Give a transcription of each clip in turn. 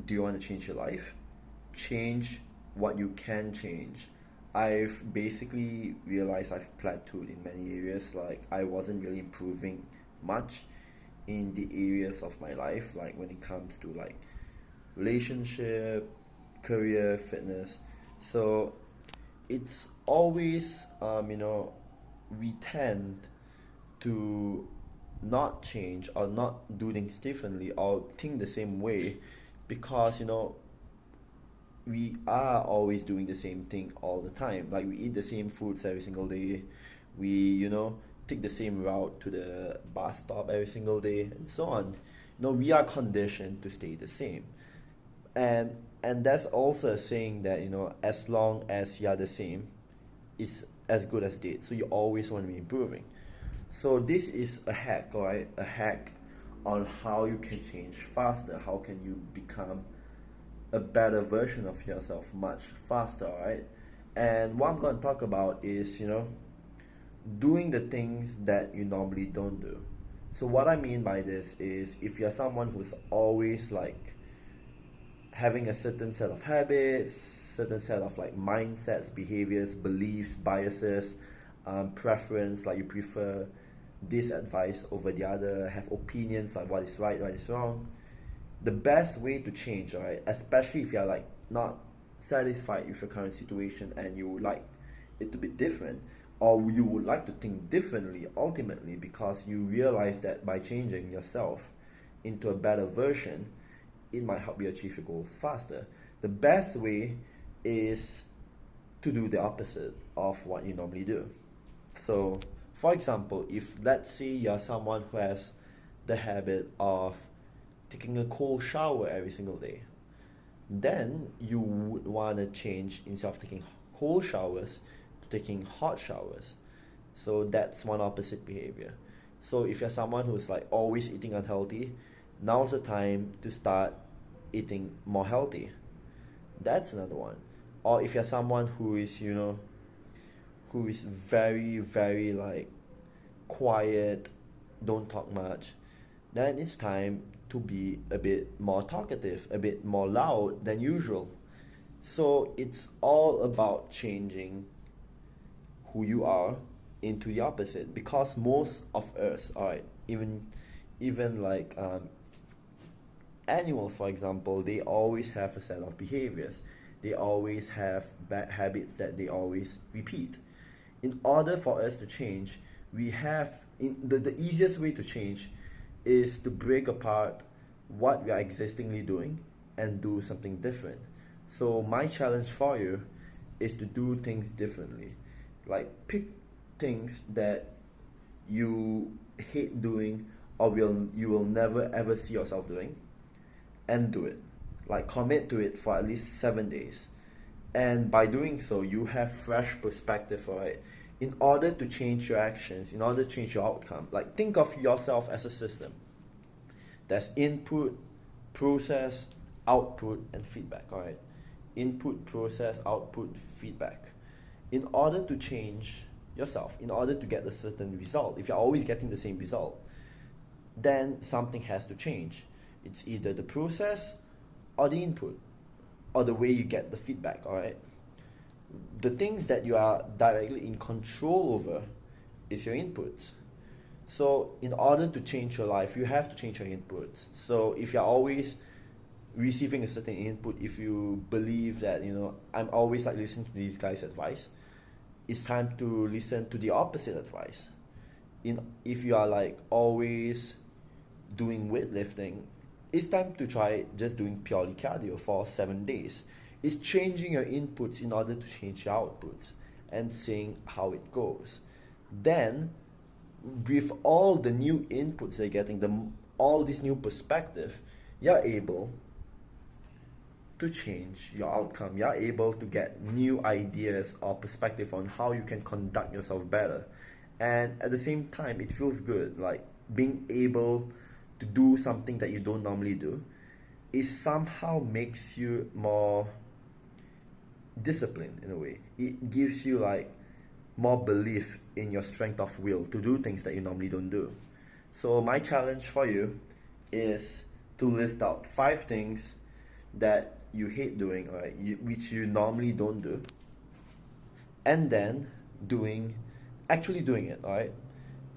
Do you want to change your life? Change what you can change. I've basically realized I've plateaued in many areas. Like, I wasn't really improving much in the areas of my life, like when it comes to like relationship, career, fitness. So it's always, we tend to not change or not do things differently or think the same way because we are always doing the same thing all the time. Like, we eat the same foods every single day. We, take the same route to the bus stop every single day, and so on. We are conditioned to stay the same. And that's also a saying that, as long as you are the same, it's as good as dead. So you always want to be improving. So this is a hack, right? A hack on how you can change faster. How can you become a better version of yourself much faster, right? And what I'm going to talk about is, doing the things that you normally don't do. So what I mean by this is, if you're someone who's always like having a certain set of habits, certain set of like mindsets, behaviors, beliefs, biases, preference, like you prefer this advice over the other, have opinions like what is right, what is wrong. The best way to change, right, especially if you're like not satisfied with your current situation and you would like it to be different, or you would like to think differently ultimately because you realize that by changing yourself into a better version, it might help you achieve your goals faster. The best way is to do the opposite of what you normally do. So, for example, if let's say you're someone who has the habit of taking a cold shower every single day, then you would want to change, instead of taking cold showers, to taking hot showers. So that's one opposite behavior. So if you're someone who's like always eating unhealthy, now's the time to start eating more healthy. That's another one. Or if you're someone who is, who is very, very like quiet, don't talk much, then it's time to be a bit more talkative, a bit more loud than usual. So it's all about changing who you are into the opposite, because most of us, alright, even like animals, for example, they always have a set of behaviors. They always have bad habits that they always repeat. In order for us to change, we have the easiest way to change is to break apart what we are existingly doing and do something different. So my challenge for you is to do things differently. Like, pick things that you hate doing or you will never ever see yourself doing, and do it. Like, commit to it for at least 7 days. And by doing so, you have fresh perspective for it. In order to change your actions, in order to change your outcome, like, think of yourself as a system. There's input, process, output, and feedback, all right? Input, process, output, feedback. In order to change yourself, in order to get a certain result, if you're always getting the same result, then something has to change. It's either the process or the input or the way you get the feedback, all right? The things that you are directly in control over is your inputs. So in order to change your life, you have to change your inputs. So if you're always receiving a certain input, if you believe that, I'm always like listening to these guys' advice, it's time to listen to the opposite advice. If you are like always doing weightlifting, it's time to try just doing purely cardio for 7 days. It's changing your inputs in order to change your outputs and seeing how it goes. Then, with all the new inputs you're getting, all this new perspective, you're able to change your outcome. You're able to get new ideas or perspective on how you can conduct yourself better. And at the same time, it feels good, like being able to do something that you don't normally do. It somehow makes you more disciplined in a way. It gives you like more belief in your strength of will to do things that you normally don't do. So my challenge for you is to list out 5 things that you hate doing, right? Which you normally don't do, and then actually doing it, alright?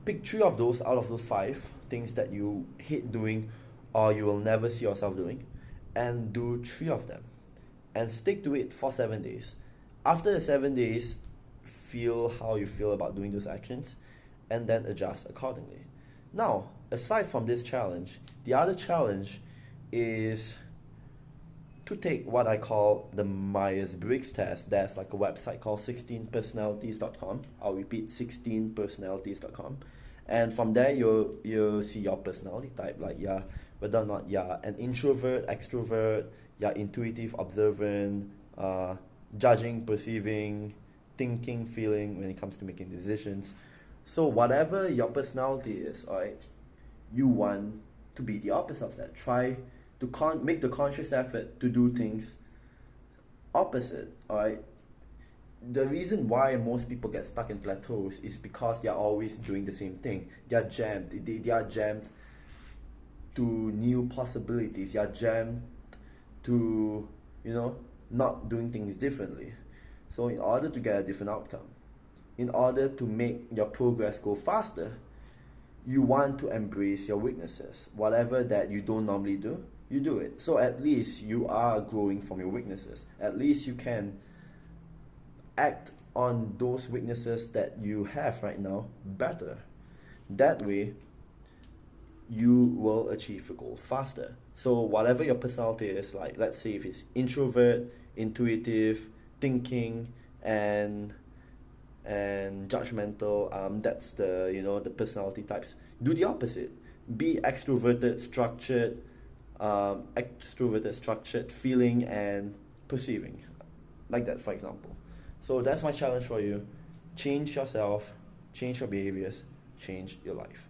Pick three of those out of those five things that you hate doing or you will never see yourself doing, and do three of them and stick to it for 7 days. After the 7 days, feel how you feel about doing those actions and then adjust accordingly. Now, aside from this challenge, the other challenge is to take what I call the Myers-Briggs test. There's like a website called 16personalities.com. I'll repeat, 16personalities.com. And from there, you'll see your personality type, like whether or not you're an introvert, extrovert, you're intuitive, observant, judging, perceiving, thinking, feeling when it comes to making decisions. So whatever your personality is, alright, you want to be the opposite of that. Try to make the conscious effort to do things opposite, alright? The reason why most people get stuck in plateaus is because they're always doing the same thing. They're jammed. They are jammed to new possibilities. They are jammed to, not doing things differently. So in order to get a different outcome, in order to make your progress go faster, you want to embrace your weaknesses. Whatever that you don't normally do, you do it. So at least you are growing from your weaknesses. At least you can act on those weaknesses that you have right now better. That way, you will achieve your goal faster. So whatever your personality is, like let's say if it's introvert, intuitive, thinking, and judgmental, that's the personality types. Do the opposite. Be extroverted, structured, feeling and perceiving, like that, for example. So that's my challenge for you. Change yourself, change your behaviors, change your life.